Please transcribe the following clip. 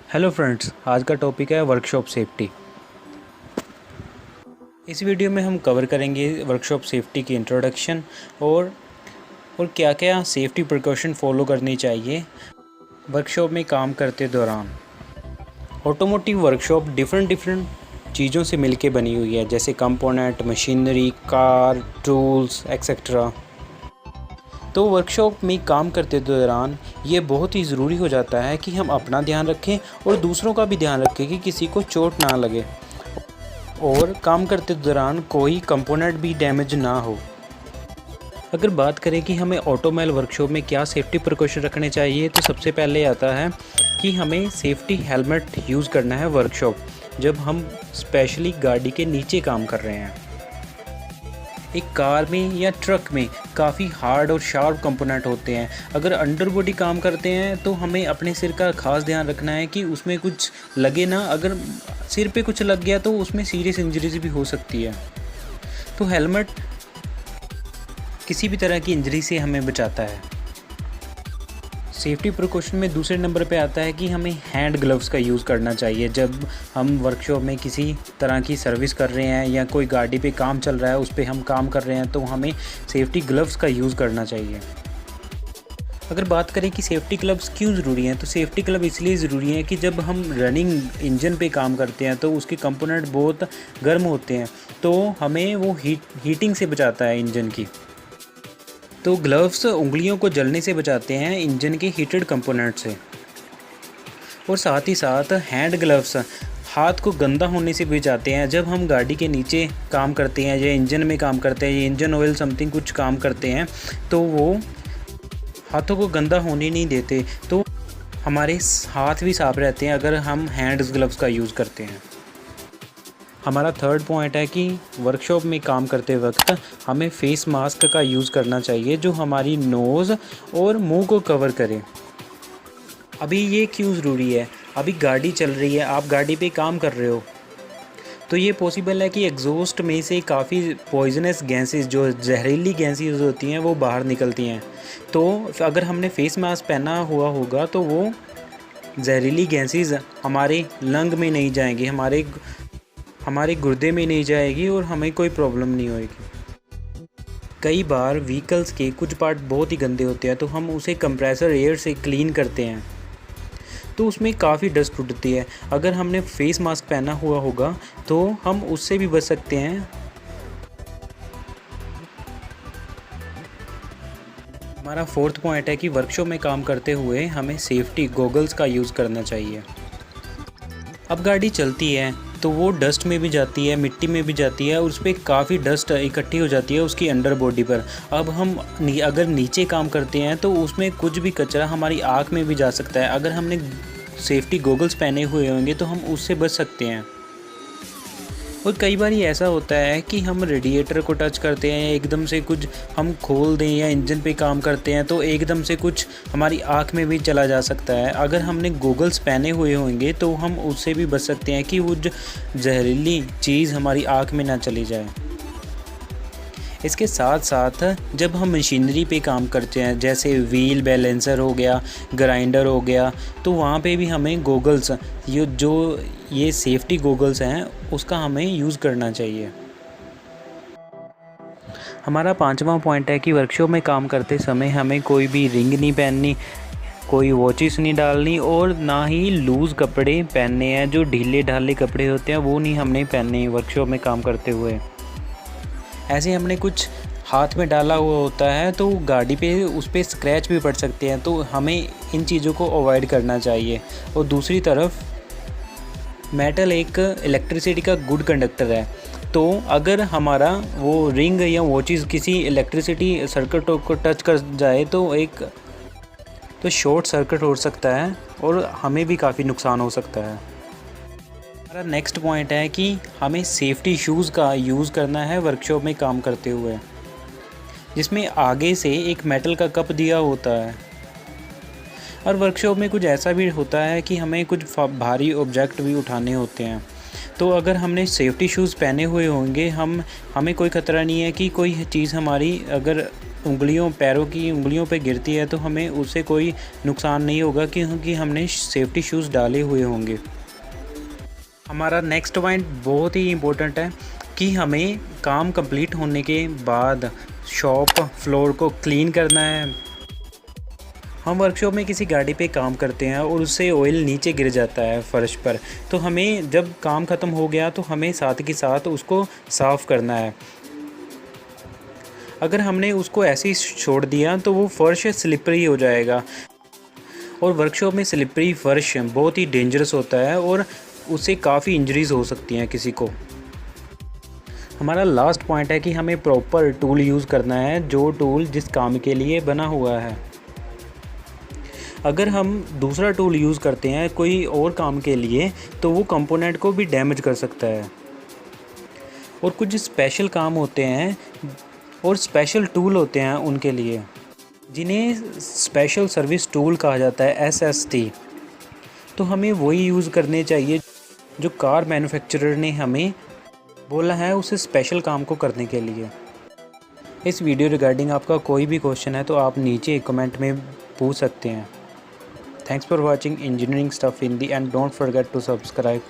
Hello friends, आज का topic है वर्कशॉप सेफ्टी। इस वीडियो में हम कवर करेंगे वर्कशॉप सेफ्टी की इंट्रोडक्शन और क्या क्या सेफ्टी प्रिकॉशन फॉलो करनी चाहिए वर्कशॉप में काम करते दौरान। ऑटोमोटिव वर्कशॉप डिफरेंट चीज़ों से मिलके बनी हुई है, जैसे component, machinery, car, tools etcetera. तो वर्कशॉप में काम करते दौरान ये बहुत ही ज़रूरी हो जाता है कि हम अपना ध्यान रखें और दूसरों का भी ध्यान रखें कि किसी को चोट ना लगे और काम करते दौरान कोई कंपोनेंट भी डैमेज ना हो। अगर बात करें कि हमें ऑटोमोबाइल वर्कशॉप में क्या सेफ्टी प्रिकॉशन रखने चाहिए, तो सबसे पहले आता है कि हमें सेफ्टी हेलमेट यूज़ करना है वर्कशॉप जब हम स्पेशली गाड़ी के नीचे काम कर रहे हैं। एक कार में या ट्रक में काफ़ी हार्ड और शार्प कंपोनेंट होते हैं। अगर अंडर बॉडी काम करते हैं तो हमें अपने सिर का खास ध्यान रखना है कि उसमें कुछ लगे ना। अगर सिर पे कुछ लग गया तो उसमें सीरियस इंजरीज भी हो सकती है। तो हेलमेट किसी भी तरह की इंजरी से हमें बचाता है। सेफ्टी प्रिकॉशन में दूसरे नंबर पे आता है कि हमें हैंड ग्लव्स का यूज़ करना चाहिए जब हम वर्कशॉप में किसी तरह की सर्विस कर रहे हैं या कोई गाड़ी पे काम चल रहा है, उस पे हम काम कर रहे हैं, तो हमें सेफ्टी ग्लव्स का यूज़ करना चाहिए। अगर बात करें कि सेफ्टी ग्लव्स क्यों ज़रूरी हैं, तो सेफ्टी ग्लव इसलिए ज़रूरी हैं कि जब हम रनिंग इंजन पे काम करते हैं तो उसके कंपोनेंट बहुत गर्म होते हैं, तो हमें वो हीटिंग से बचाता है इंजन की। तो ग्लव्स उंगलियों को जलने से बचाते हैं इंजन के हीटेड कंपोनेंट से। और साथ ही साथ हैंड ग्लव्स हाथ को गंदा होने से बचाते हैं। जब हम गाड़ी के नीचे काम करते हैं या इंजन में काम करते हैं या इंजन ऑयल समथिंग कुछ काम करते हैं, तो वो हाथों को गंदा होने नहीं देते। तो हमारे हाथ भी साफ रहते हैं अगर हम हैंड ग्लव्स का यूज़ करते हैं। हमारा थर्ड पॉइंट है कि वर्कशॉप में काम करते वक्त हमें फेस मास्क का यूज़ करना चाहिए जो हमारी नोज़ और मुंह को कवर करे। अभी ये क्यों ज़रूरी है? अभी गाड़ी चल रही है, आप गाड़ी पे काम कर रहे हो, तो ये पॉसिबल है कि एग्जॉस्ट में से काफ़ी पॉइजनस गैसेस, जो जहरीली गैसेस होती हैं, वो बाहर निकलती हैं। तो अगर हमने फेस मास्क पहना हुआ होगा तो वो जहरीली गैसेस हमारे लंग में नहीं जाएंगी, हमारे गुर्दे में नहीं जाएगी और हमें कोई प्रॉब्लम नहीं होएगी। कई बार व्हीकल्स के कुछ पार्ट बहुत ही गंदे होते हैं, तो हम उसे कंप्रेसर एयर से क्लीन करते हैं, तो उसमें काफ़ी डस्ट उड़ती है। अगर हमने फेस मास्क पहना हुआ होगा तो हम उससे भी बच सकते हैं। हमारा फोर्थ पॉइंट है कि वर्कशॉप में काम करते हुए हमें सेफ्टी गॉगल्स का यूज़ करना चाहिए। अब गाड़ी चलती है तो वो डस्ट में भी जाती है, मिट्टी में भी जाती है, और उस पर काफ़ी डस्ट इकट्ठी हो जाती है उसकी अंडर बॉडी पर। अब हम अगर नीचे काम करते हैं तो उसमें कुछ भी कचरा हमारी आँख में भी जा सकता है। अगर हमने सेफ्टी गॉगल्स पहने हुए होंगे तो हम उससे बच सकते हैं। और कई बार ये ऐसा होता है कि हम रेडिएटर को टच करते हैं, एकदम से कुछ हम खोल दें या इंजन पे काम करते हैं तो एकदम से कुछ हमारी आँख में भी चला जा सकता है। अगर हमने गॉगल्स पहने हुए होंगे तो हम उससे भी बच सकते हैं कि वो जहरीली चीज़ हमारी आँख में ना चली जाए। इसके साथ साथ जब हम मशीनरी पे काम करते हैं, जैसे व्हील बैलेंसर हो गया, ग्राइंडर हो गया, तो वहाँ पे भी हमें गॉगल्स, ये सेफ्टी गॉगल्स हैं, उसका हमें यूज़ करना चाहिए। हमारा पांचवा पॉइंट है कि वर्कशॉप में काम करते समय हमें कोई भी रिंग नहीं पहननी, कोई वॉचेस नहीं डालनी और ना ही लूज़ कपड़े पहनने हैं। जो ढीले ढाले कपड़े होते हैं वो नहीं हमने पहनने वर्कशॉप में काम करते हुए। ऐसे हमने कुछ हाथ में डाला हुआ होता है तो गाड़ी पे उस पर स्क्रैच भी पड़ सकते हैं, तो हमें इन चीज़ों को अवॉइड करना चाहिए। और दूसरी तरफ मेटल एक इलेक्ट्रिसिटी का गुड कंडक्टर है, तो अगर हमारा वो रिंग या वॉचेस किसी इलेक्ट्रिसिटी सर्किट को टच कर जाए तो शॉर्ट सर्किट हो सकता है और हमें भी काफ़ी नुकसान हो सकता है। हमारा नेक्स्ट पॉइंट है कि हमें सेफ्टी शूज़ का यूज़ करना है वर्कशॉप में काम करते हुए, जिसमें आगे से एक मेटल का कप दिया होता है। और वर्कशॉप में कुछ ऐसा भी होता है कि हमें कुछ भारी ऑब्जेक्ट भी उठाने होते हैं, तो अगर हमने सेफ्टी शूज़ पहने हुए होंगे हमें कोई ख़तरा नहीं है कि कोई चीज़ हमारी अगर उंगलियों पैरों की उंगलियों पे गिरती है तो हमें उससे कोई नुकसान नहीं होगा क्योंकि हमने सेफ्टी शूज़ डाले हुए होंगे। हमारा नेक्स्ट पॉइंट बहुत ही इम्पोर्टेंट है कि हमें काम कंप्लीट होने के बाद शॉप फ्लोर को क्लीन करना है। हम वर्कशॉप में किसी गाड़ी पे काम करते हैं और उससे ऑयल नीचे गिर जाता है फर्श पर, तो हमें जब काम ख़त्म हो गया तो हमें साथ के साथ उसको साफ़ करना है। अगर हमने उसको ऐसे ही छोड़ दिया तो वो फ़र्श स्लिपरी हो जाएगा और वर्कशॉप में स्लिपरी फ़र्श बहुत ही डेंजरस होता है और उससे काफ़ी इंजरीज़ हो सकती हैं किसी को। हमारा लास्ट पॉइंट है कि हमें प्रॉपर टूल यूज़ करना है, जो टूल जिस काम के लिए बना हुआ है। अगर हम दूसरा टूल यूज़ करते हैं कोई और काम के लिए तो वो कंपोनेंट को भी डैमेज कर सकता है। और कुछ स्पेशल काम होते हैं और स्पेशल टूल होते हैं उनके लिए, जिन्हें स्पेशल सर्विस टूल कहा जाता है, SST। तो हमें वही यूज़ करने चाहिए जो कार मैन्युफैक्चरर ने हमें बोला है उस स्पेशल काम को करने के लिए। इस वीडियो रिगार्डिंग आपका कोई भी क्वेश्चन है तो आप नीचे कमेंट में पूछ सकते हैं। Thanks for watching engineering stuff Hindi and don't forget to subscribe.